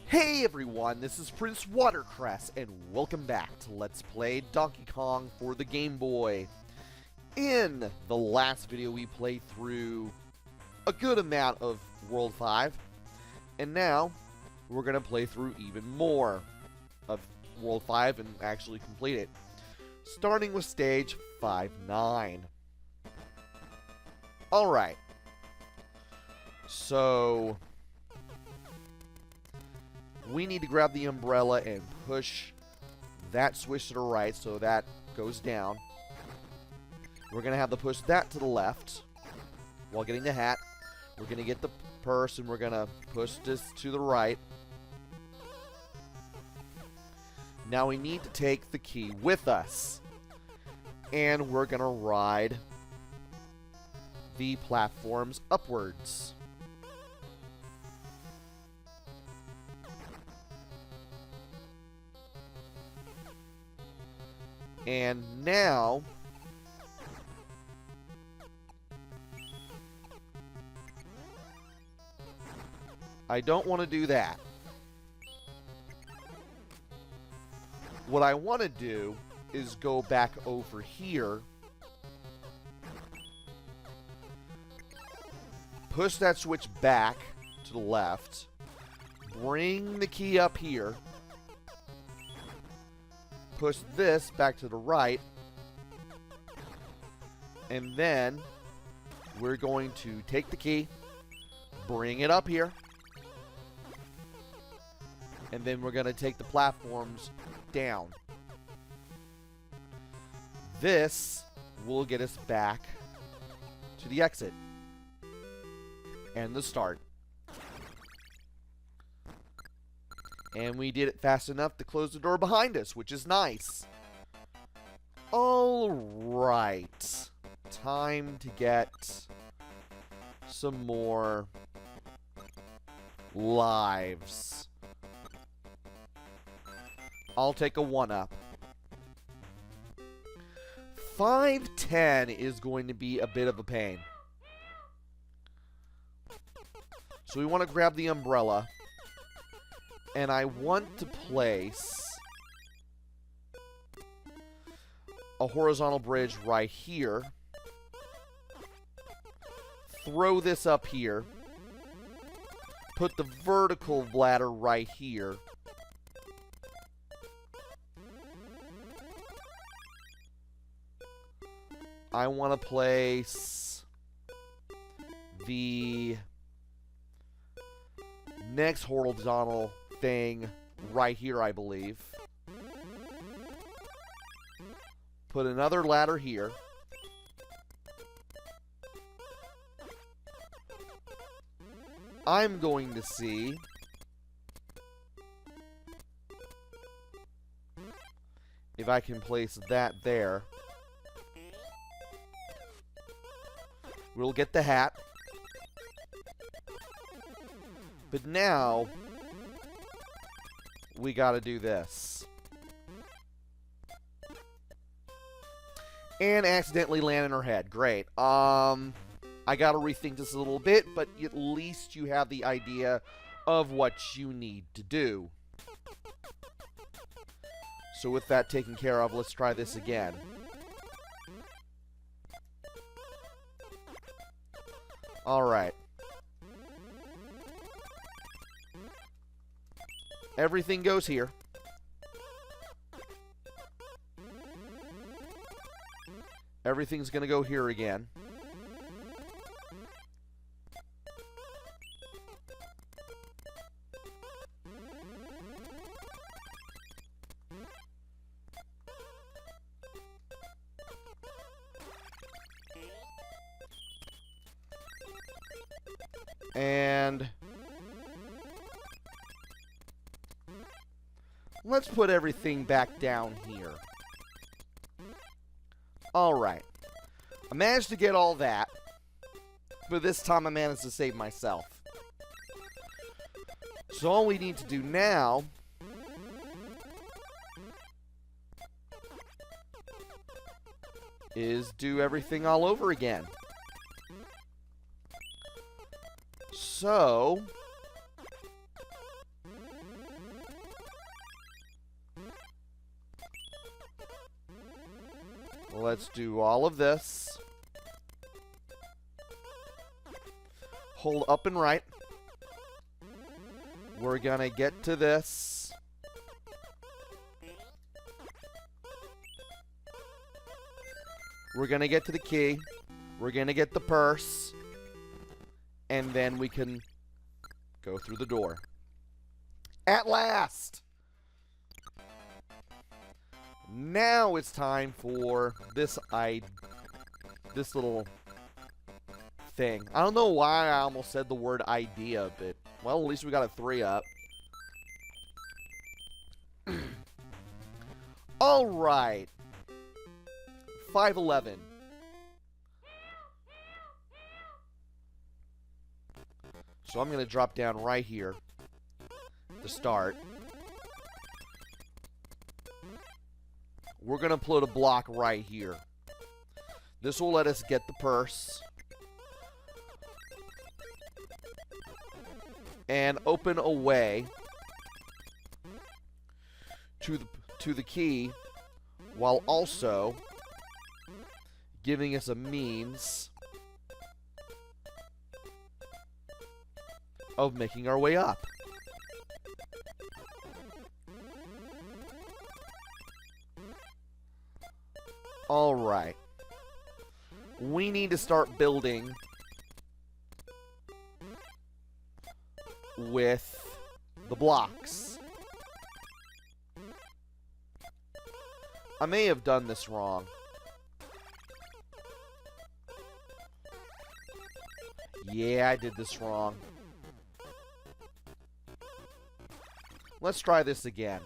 Hey everyone, this is PrinceWatercress, and welcome back to Let's Play Donkey Kong for the Game Boy. In the last video, we played through a good amount of World 5, and now we're going to play through even more of World 5 and actually complete it, starting with stage 5-9. Alright, so we need to grab the umbrella and push that switch to the right so that goes down. We're going to have to push that to the left while getting the hat. We're going to get the purse and we're going to push this to the right. Now we need to take the key with us. And we're going to ride the platforms upwards. And now I don't want to do that. What I want to do is go back over here, push that switch back to the left, bring the key up here, push this back to the right, and then we're going to take the key, bring it up here, and then we're going to take the platforms down. This will get us back to the exit and the start. And we did it fast enough to close the door behind us, which is nice. Alright. Time to get some more lives. I'll take a 1-up. 5-10 is going to be a bit of a pain. So we want to grab the umbrella. And I want to place a horizontal bridge right here. Throw this up here. Put the vertical ladder right here. I want to place the next horizontal thing right here, I believe. Put another ladder here. I'm going to see if I can place that there. We'll get the hat. But now we gotta do this. And accidentally land in her head. Great. I gotta rethink this a little bit, but at least you have the idea of what you need to do. So with that taken care of, let's try this again. Alright. Everything goes here. Everything's going to go here again. And let's put everything back down here. Alright. I managed to get all that. But this time I managed to save myself. So all we need to do now is do everything all over again. So Let's do all of this. Hold up and right. We're gonna get to this. We're gonna get to the key. We're gonna get the purse. And then we can go through the door. At last! Now it's time for this little thing. I don't know why I almost said the word idea, but, well, at least we got a 3 up. Alright. 511. So I'm going to drop down right here to start. We're going to put a block right here. This will let us get the purse. And open a way to the key, while also giving us a means of making our way up. All right. We need to start building with the blocks. I may have done this wrong. Yeah, I did this wrong. Let's try this again.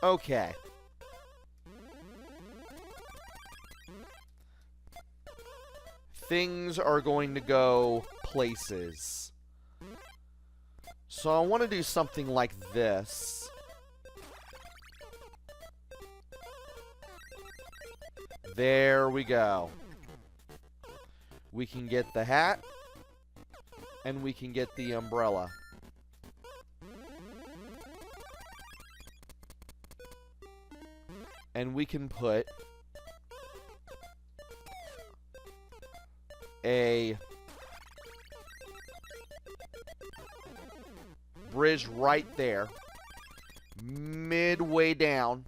Okay. Things are going to go places. So I want to do something like this. There we go. We can get the hat. And we can get the umbrella. And we can put a bridge right there, midway down,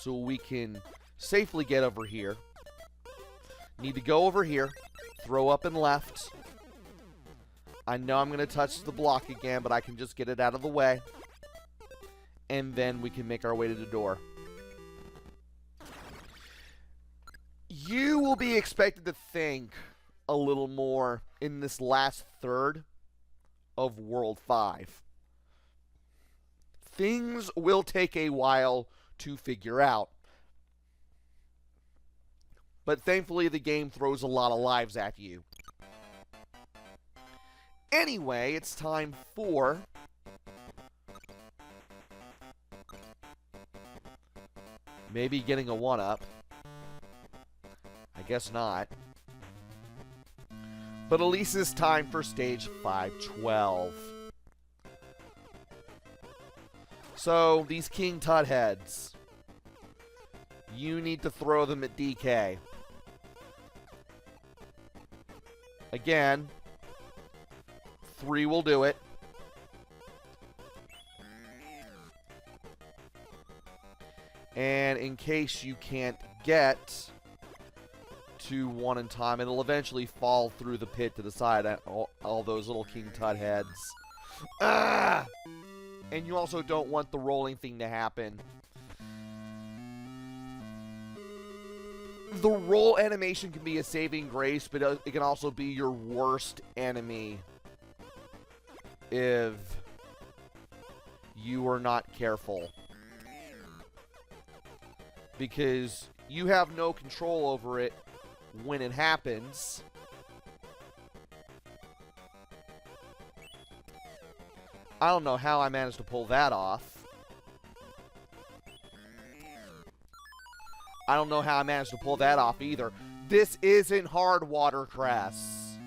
so we can safely get over here. Need to go over here, throw up and left. I know I'm going to touch the block again, but I can just get it out of the way. And then we can make our way to the door. You will be expected to think a little more in this last third of World 5. Things will take a while to figure out. But thankfully the game throws a lot of lives at you. Anyway, it's time for maybe getting a 1-up. I guess not. But at least it's time for stage 512. So, these King Tut heads. You need to throw them at DK. Again, 3 will do it. And in case you can't get to 1 in time, it'll eventually fall through the pit to the side at all those little King Tut heads. Ah! And you also don't want the rolling thing to happen. The roll animation can be a saving grace, but it can also be your worst enemy if you are not careful. Because you have no control over it when it happens. I don't know how I managed to pull that off. I don't know how I managed to pull that off either. This isn't hard, Watercress.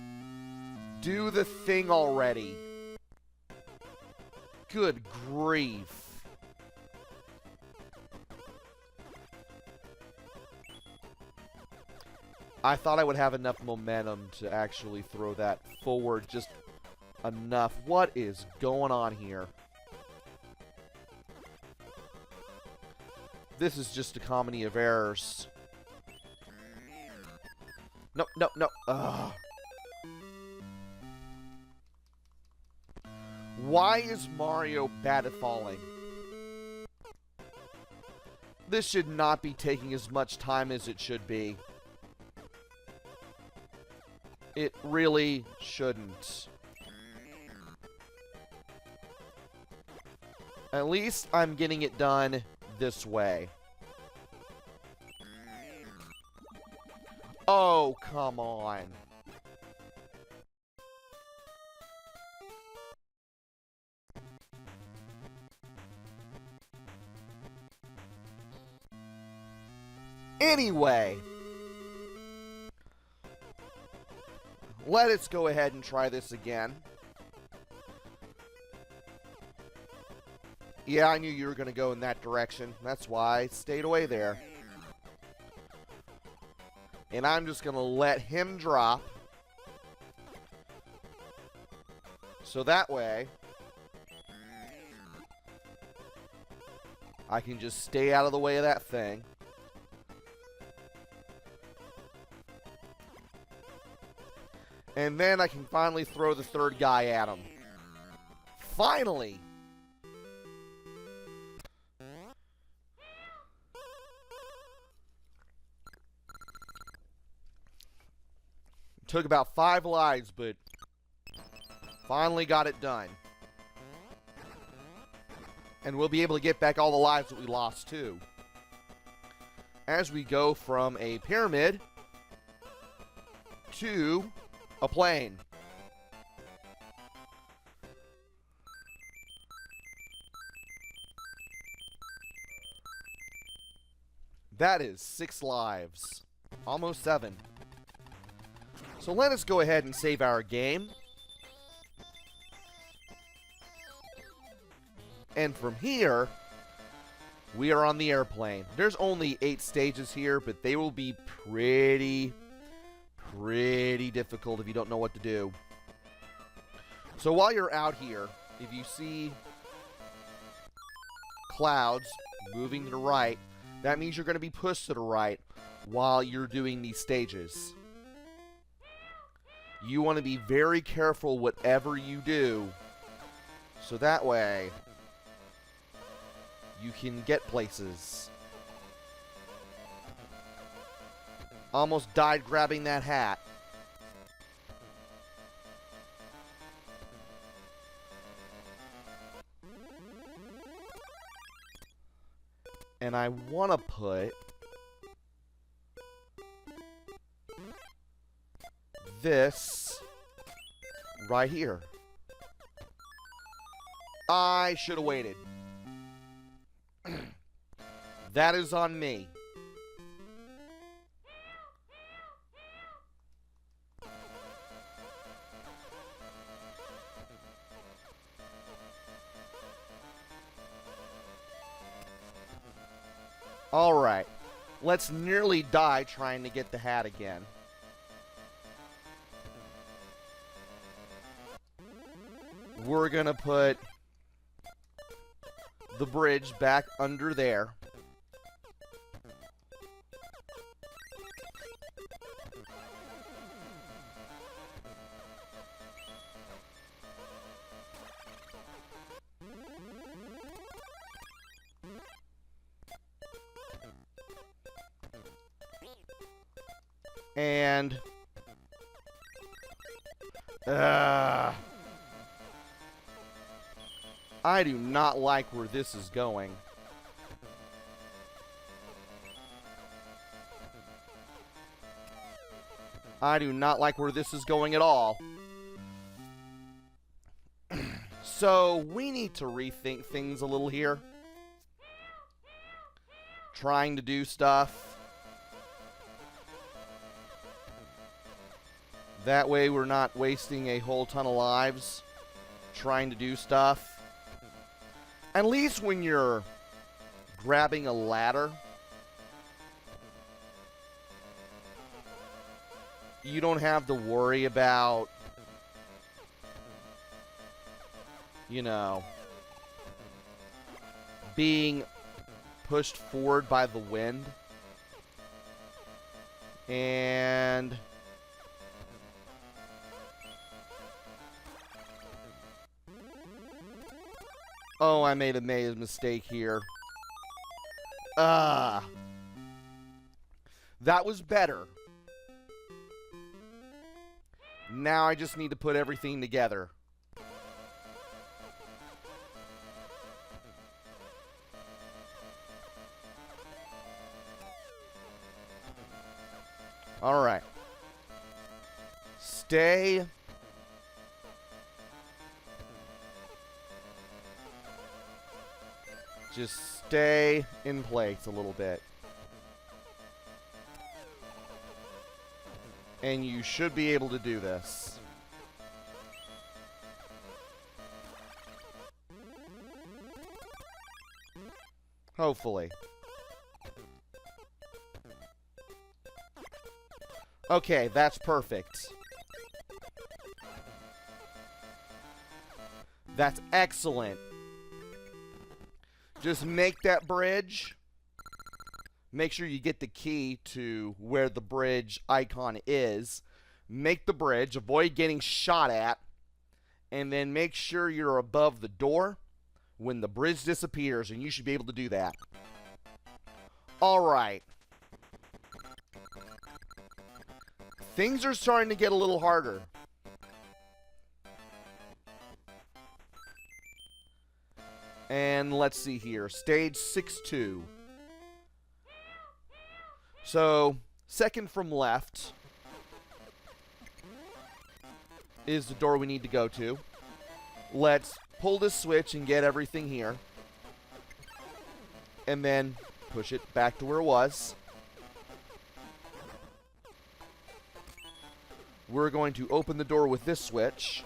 Do the thing already. Good grief. I thought I would have enough momentum to actually throw that forward just enough. What is going on here? This is just a comedy of errors. No, no, no. Ugh. Why is Mario bad at falling? This should not be taking as much time as it should be. It really shouldn't. At least I'm getting it done this way. Oh, come on. Anyway, let us go ahead and try this again. Yeah, I knew you were going to go in that direction. That's why I stayed away there. And I'm just going to let him drop. So that way, I can just stay out of the way of that thing. And then I can finally throw the third guy at him. Finally! Took about 5 lives, but finally got it done. And we'll be able to get back all the lives that we lost, too. As we go from a pyramid to a plane. That is 6 lives. Almost 7. So let us go ahead and save our game. And from here, we are on the airplane. There's only 8 stages here, but they will be pretty difficult if you don't know what to do. So while you're out here, if you see clouds moving to the right, that means you're going to be pushed to the right while you're doing these stages. You want to be very careful whatever you do, so that way you can get places. Almost died grabbing that hat. And I want to put this right here. I should have waited. That is on me. Alright. Let's nearly die trying to get the hat again. We're gonna put the bridge back under there. And I do not like where this is going. I do not like where this is going at all. So, we need to rethink things a little here. Trying to do stuff. That way we're not wasting a whole ton of lives trying to do stuff. At least when you're grabbing a ladder, you don't have to worry about, you know, being pushed forward by the wind. And oh, I made a mistake here. That was better. Now I just need to put everything together. All right. Stay. Just stay in place a little bit. And you should be able to do this. Hopefully. Okay, that's perfect. That's excellent. Just make that bridge. Make sure you get the key to where the bridge icon is. Make the bridge. Avoid getting shot at. And then make sure you're above the door when the bridge disappears, and you should be able to do that. Alright. Things are starting to get a little harder. And let's see here. Stage 6-2. So, second from left is the door we need to go to. Let's pull this switch and get everything here. And then push it back to where it was. We're going to open the door with this switch.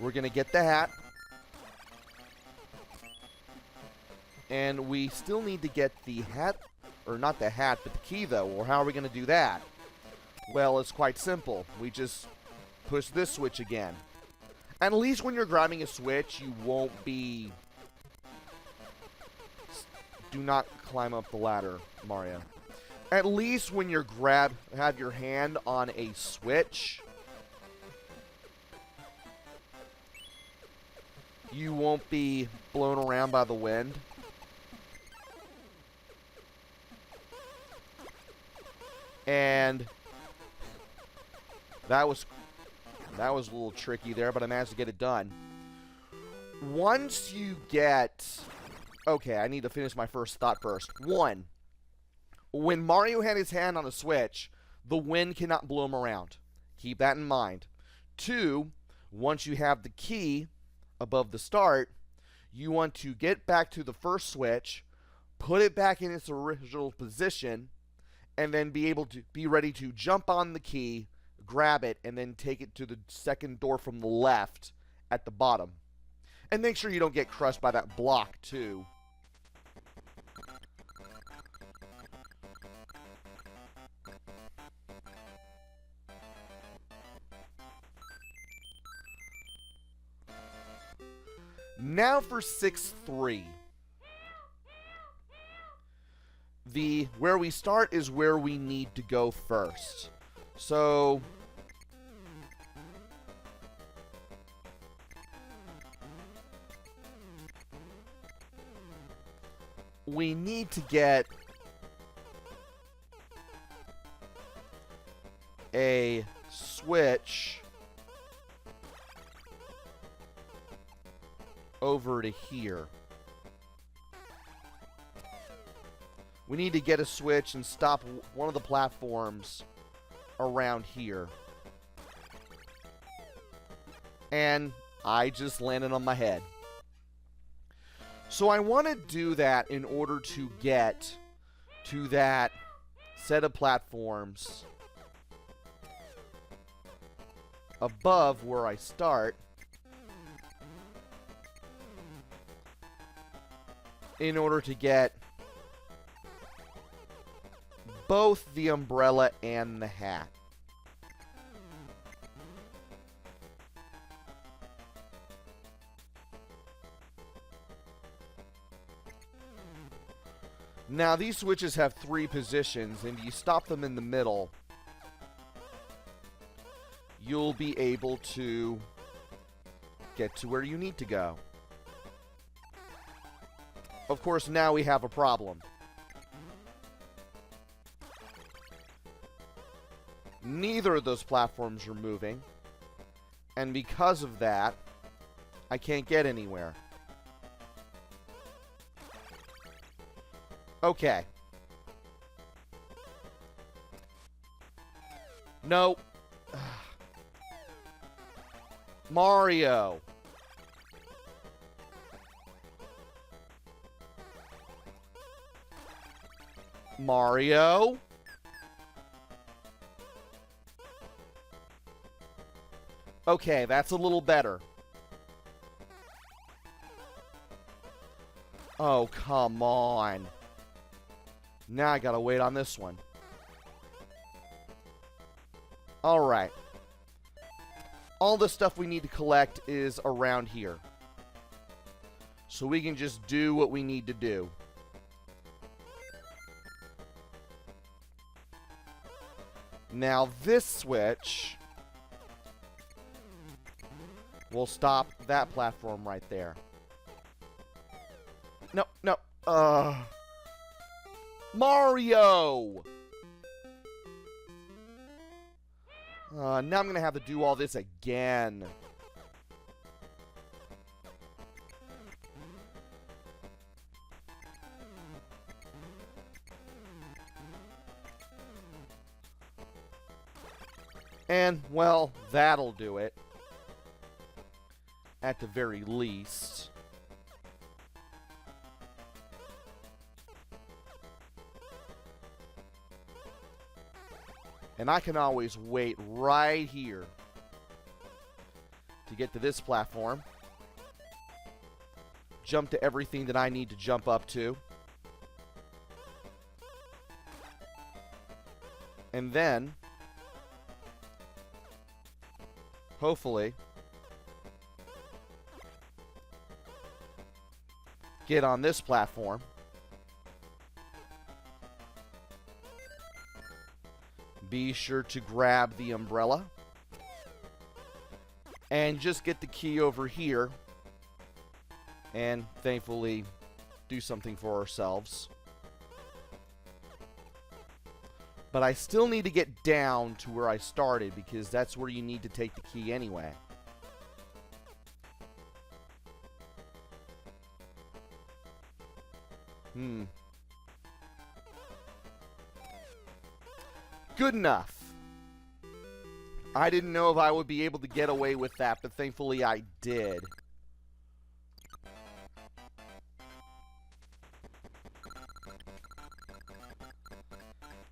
We're going to get the hat. And we still need to get the hat, or not the hat, but the key though. Or how are we going to do that? Well, it's quite simple. We just push this switch again. And at least when you're grabbing a switch, you won't be... Do not climb up the ladder, Mario. At least when you're have your hand on a switch, you won't be blown around by the wind. And that was a little tricky there, but I managed to get it done. Once you get... Okay, I need to finish my first thought first. 1. When Mario had his hand on a switch, the wind cannot blow him around. Keep that in mind. 2, once you have the key above the start, you want to get back to the first switch, put it back in its original position, and then be ready to jump on the key, grab it, and then take it to the second door from the left at the bottom. And make sure you don't get crushed by that block, too. Now for 6-3. Where we start is where we need to go first. So we need to get a switch over to here. We need to get a switch and stop one of the platforms around here. And I just landed on my head. So I want to do that in order to get to that set of platforms above where I start. in order to get both the umbrella and the hat. Now, these switches have 3 positions, and you stop them in the middle, you'll be able to get to where you need to go. Of course, now we have a problem. Neither of those platforms are moving, and because of that, I can't get anywhere. Okay. No. Mario. Mario. Okay, that's a little better. Oh, come on. Now I gotta wait on this one. Alright. All the stuff we need to collect is around here. So we can just do what we need to do. Now this switch will stop that platform right there. No, no. Mario! Now I'm going to have to do all this again. And, well, that'll do it. At the very least. And I can always wait right here to get to this platform. Jump to everything that I need to jump up to. And then, hopefully, get on this platform. Be sure to grab the umbrella. And just get the key over here. And thankfully, do something for ourselves. But I still need to get down to where I started, because that's where you need to take the key anyway. Good enough. I didn't know if I would be able to get away with that, but thankfully I did.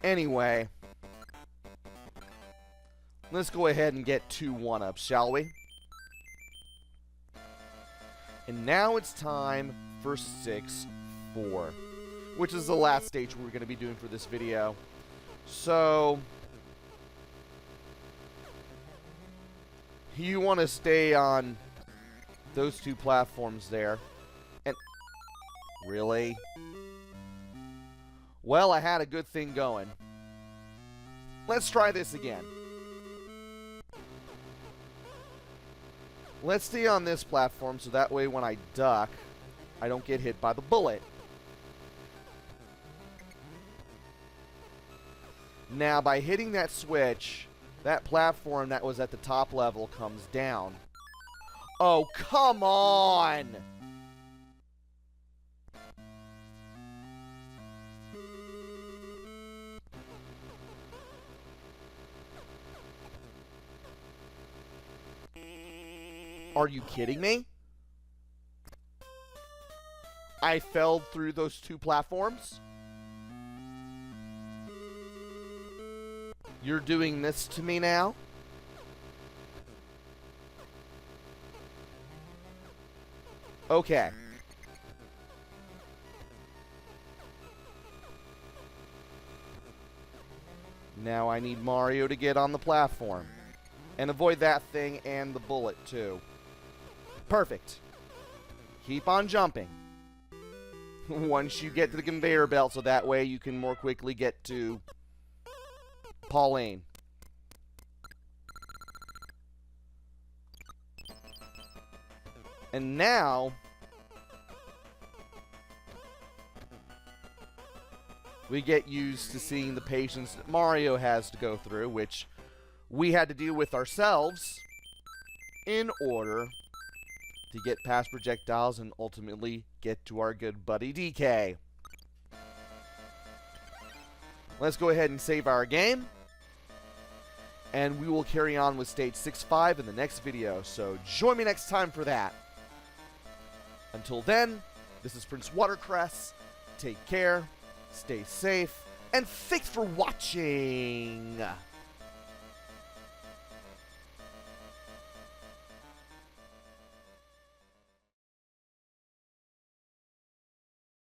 Anyway, let's go ahead and get 2 1-ups, shall we? And now it's time for 6-4, which is the last stage we're going to be doing for this video. So, you want to stay on those 2 platforms there. And, really? Well, I had a good thing going. Let's try this again. Let's stay on this platform so that way when I duck, I don't get hit by the bullet. Now, by hitting that switch, that platform that was at the top level comes down. Oh, come on! Are you kidding me? I fell through those 2 platforms? You're doing this to me now? Okay. Now I need Mario to get on the platform. And avoid that thing and the bullet, too. Perfect. Keep on jumping. Once you get to the conveyor belt, so that way you can more quickly get to Pauline. And now we get used to seeing the patience that Mario has to go through, which we had to deal with ourselves in order to get past projectiles and ultimately get to our good buddy DK. Let's go ahead and save our game, and we will carry on with stage 6-5 in the next video, so join me next time for that. Until then, this is PrinceWatercress. Take care, stay safe, and thanks for watching!